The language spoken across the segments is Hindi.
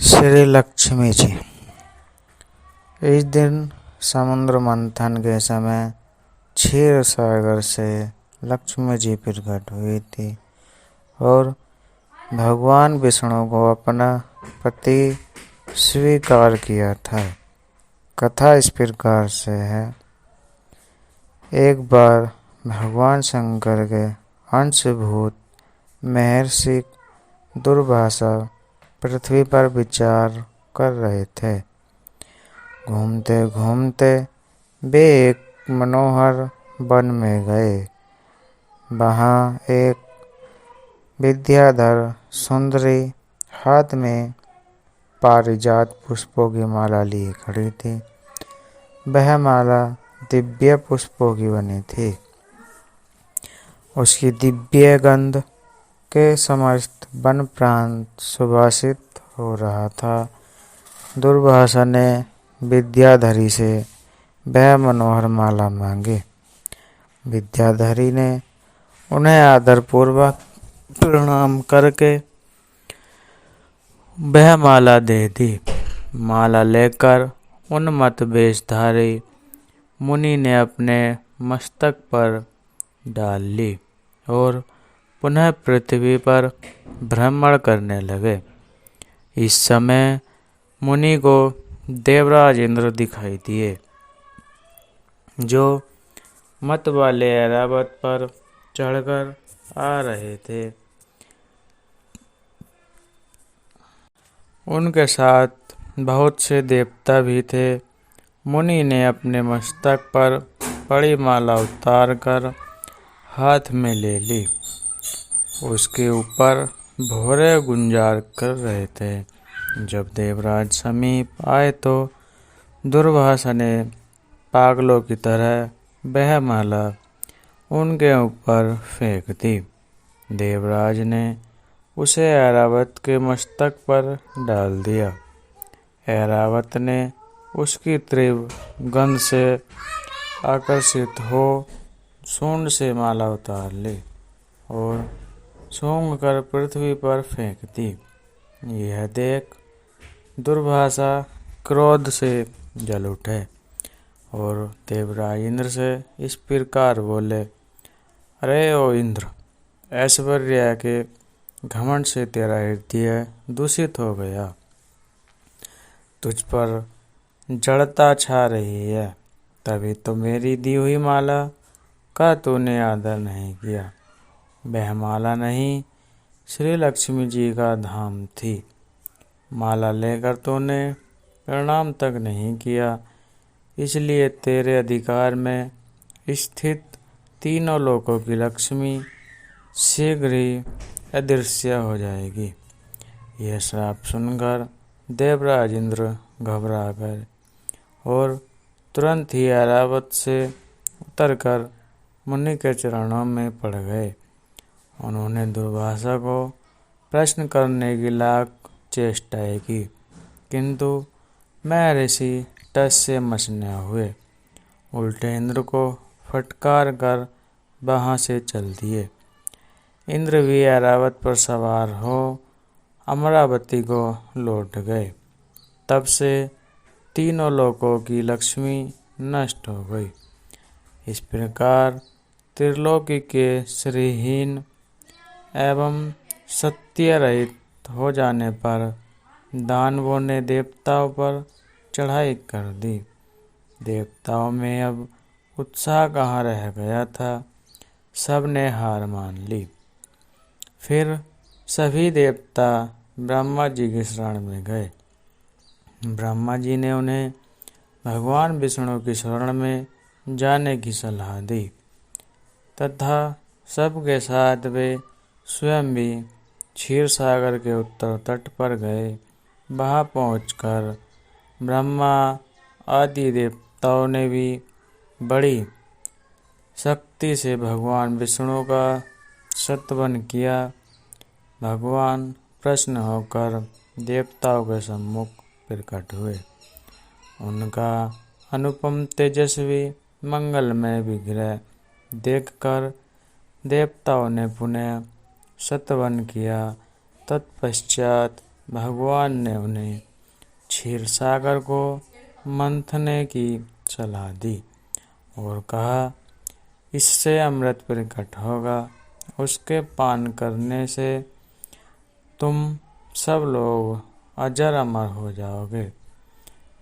श्री लक्ष्मी जी। इस दिन समुद्र मंथन के समय क्षीर सागर से लक्ष्मी जी प्रकट हुई थी और भगवान विष्णु को अपना पति स्वीकार किया था। कथा इस प्रकार से है। एक बार भगवान शंकर के अंशभूत महर्षि दुर्वासा पृथ्वी पर विचार कर रहे थे। घूमते घूमते वे एक मनोहर वन में गए। वहाँ एक विद्याधर सुंदरी हाथ में पारिजात पुष्पों की माला लिए खड़ी थी। वह माला दिव्य पुष्पों की बनी थी। उसकी दिव्य गंध के समस्त वन प्रांत सुभाषित हो रहा था। दुर्वासा ने विद्याधरी से वह मनोहर माला मांगी। विद्याधरी ने उन्हें आदरपूर्वक प्रणाम करके वह माला दे दी। माला लेकर उन्मत्त वेशधारी मुनि ने अपने मस्तक पर डाल ली और पुनः पृथ्वी पर भ्रमण करने लगे। इस समय मुनि को देवराज इंद्र दिखाई दिए, जो मत वाले ऐरावत पर चढ़कर आ रहे थे। उनके साथ बहुत से देवता भी थे। मुनि ने अपने मस्तक पर बड़ी माला उतार कर हाथ में ले ली। उसके ऊपर भौरे गुंजार कर रहे थे। जब देवराज समीप आए तो दुर्वासा ने पागलों की तरह वह माला उनके ऊपर फेंक दी। देवराज ने उसे ऐरावत के मस्तक पर डाल दिया। ऐरावत ने उसकी तीव्र गंध से आकर्षित हो सूंड से माला उतार ली और सूंघ कर पृथ्वी पर फेंक दी। यह देख दुर्वासा क्रोध से जल उठे और देवराज इंद्र से इस प्रकार बोले, अरे ओ इंद्र, ऐश्वर्य के घमंड से तेरा हृदय दूषित हो गया। तुझ पर जड़ता छा रही है, तभी तो मेरी दी हुई माला का तूने आदर नहीं किया। वह माला नहीं, श्री लक्ष्मी जी का धाम थी। माला लेकर तूने प्रणाम तक नहीं किया, इसलिए तेरे अधिकार में स्थित तीनों लोकों की लक्ष्मी शीघ्र ही अदृश्य हो जाएगी। यह श्राप सुनकर देवराज इंद्र घबरा गए और तुरंत ही ऐरावत से उतरकर मुनि के चरणों में पड़ गए। उन्होंने दुर्वासा को प्रश्न करने की लाख चेष्टाएं की, किंतु महर्षि टस से मस न हुए। उल्टे इंद्र को फटकार कर वहां से चल दिए। इंद्र भी ऐरावत पर सवार हो अमरावती को लौट गए। तब से तीनों लोकों की लक्ष्मी नष्ट हो गई। इस प्रकार त्रिलोकी के श्रीहीन एवं सत्य रहित हो जाने पर दानवों ने देवताओं पर चढ़ाई कर दी। देवताओं में अब उत्साह कहाँ रह गया था, सब ने हार मान ली। फिर सभी देवता ब्रह्मा जी की शरण में गए। ब्रह्मा जी ने उन्हें भगवान विष्णु की शरण में जाने की सलाह दी तथा सबके साथ वे स्वयं भी क्षीर सागर के उत्तर तट पर गए। वहां पहुंचकर ब्रह्मा आदि देवताओं ने भी बड़ी शक्ति से भगवान विष्णु का स्तवन किया। भगवान प्रसन्न होकर देवताओं के सम्मुख प्रकट हुए। उनका अनुपम तेजस्वी मंगलमय विग्रह देखकर देवताओं ने पुनः स्तवन किया। तत्पश्चात भगवान ने उन्हें क्षीर सागर को मंथने की सलाह दी और कहा, इससे अमृत प्रकट होगा, उसके पान करने से तुम सब लोग अजर अमर हो जाओगे।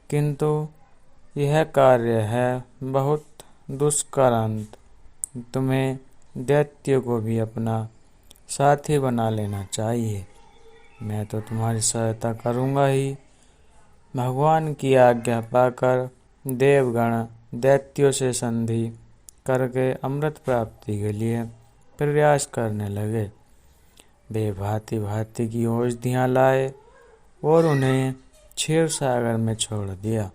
किंतु यह कार्य है बहुत दुष्कर, तुम्हें दैत्य को भी अपना साथी बना लेना चाहिए। मैं तो तुम्हारी सहायता करूँगा ही। भगवान की आज्ञा पाकर देवगण दैत्यों से संधि करके अमृत प्राप्ति के लिए प्रयास करने लगे। वे भांति भांति की औषधियाँ लाए और उन्हें क्षीर सागर में छोड़ दिया।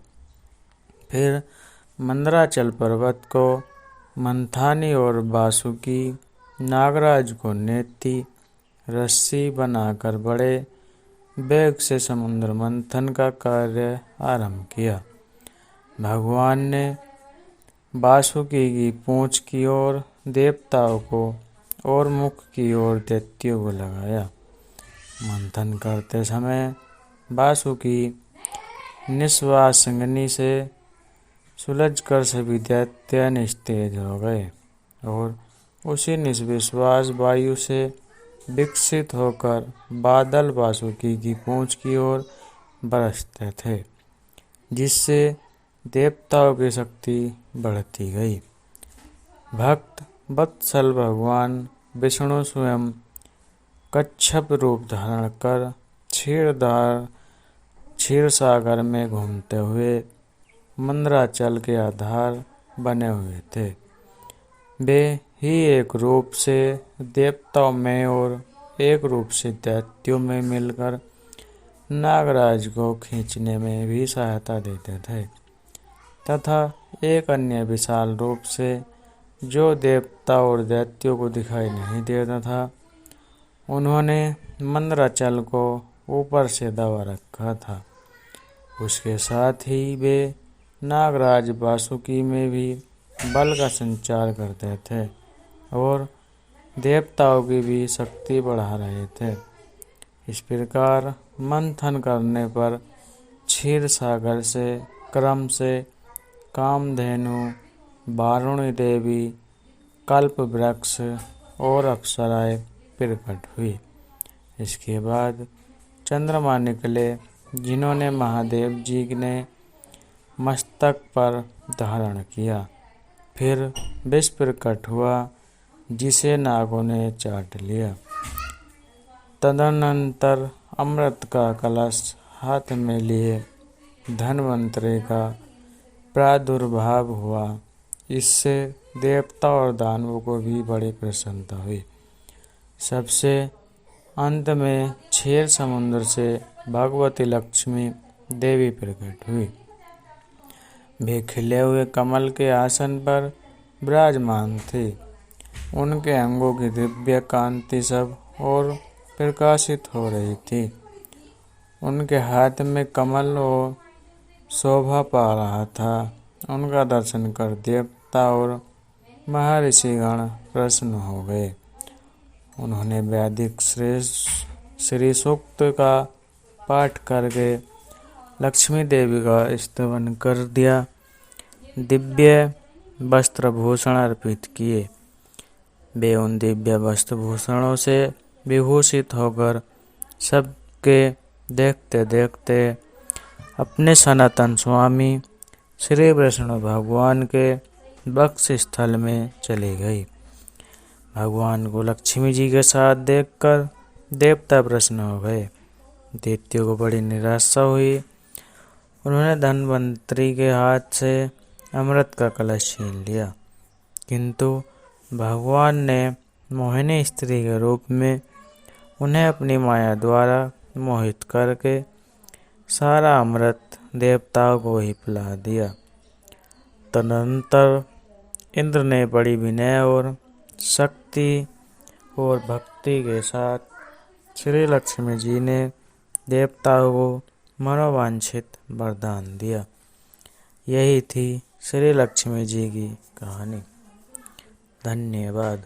फिर मंदराचल पर्वत को मंथानी और वासुकी नागराज को नेति रस्सी बनाकर बड़े वेग से समुद्र मंथन का कार्य आरंभ किया। भगवान ने वासुकी की पूंछ की ओर देवताओं को और मुख की ओर दैत्यों को लगाया। मंथन करते समय वासुकी निश्वासंगनी से सुलझकर सभी दैत्य निस्तेज हो गए और उसी निश्वास वायु से विकसित होकर बादल वासुकी की पूंछ की ओर बरसते थे, जिससे देवताओं की शक्ति बढ़ती गई। भक्त वत्सल भगवान विष्णु स्वयं कच्छप रूप धारण कर क्षीर सागर में घूमते हुए मंदराचल के आधार बने हुए थे। वे ही एक रूप से देवताओं में और एक रूप से दैत्यों में मिलकर नागराज को खींचने में भी सहायता देते थे तथा एक अन्य विशाल रूप से जो देवता और दैत्यों को दिखाई नहीं देता था, उन्होंने मंदराचल को ऊपर से दबा रखा था। उसके साथ ही वे नागराज वासुकी में भी बल का संचार करते थे और देवताओं की भी शक्ति बढ़ा रहे थे। इस प्रकार मंथन करने पर क्षीर सागर से क्रम से कामधेनु, वारुणी देवी, कल्प वृक्ष और अप्सराएं प्रकट हुई। इसके बाद चंद्रमा निकले, जिन्होंने महादेव जी ने मस्तक पर धारण किया। फिर विष प्रकट हुआ, जिसे नागों ने चाट लिया। तदनंतर अमृत का कलश हाथ में लिए धन्वंतरि का प्रादुर्भाव हुआ। इससे देवता और दानवों को भी बड़ी प्रसन्नता हुई। सबसे अंत में क्षीर समुद्र से भगवती लक्ष्मी देवी प्रकट हुई। वे खिले हुए कमल के आसन पर विराजमान थे। उनके अंगों की दिव्य कांति सब और प्रकाशित हो रही थी। उनके हाथ में कमल और शोभा पा रहा था। उनका दर्शन कर देवता और महर्षिगण प्रसन्न हो गए। उन्होंने वैदिक श्री सूक्त का पाठ करके लक्ष्मी देवी का स्तवन कर दिया। दिव्य वस्त्र भूषण अर्पित किए। वे उन दिव्य वस्त्र भूषणों से विभूषित होकर सबके देखते देखते अपने सनातन स्वामी श्री विष्णु भगवान के वक्ष स्थल में चली गई। भगवान को लक्ष्मी जी के साथ देखकर देवता प्रसन्न हो गए। दैत्यों को बड़ी निराशा हुई। उन्होंने धन्वंतरि के हाथ से अमृत का कलश छीन लिया, किंतु भगवान ने मोहिनी स्त्री के रूप में उन्हें अपनी माया द्वारा मोहित करके सारा अमृत देवताओं को ही पिला दिया। तदनंतर इंद्र ने बड़ी विनय और शक्ति और भक्ति के साथ श्री लक्ष्मी जी ने देवताओं को मनोवांछित वरदान दिया। यही थी श्री लक्ष्मी जी की कहानी। धन्यवाद।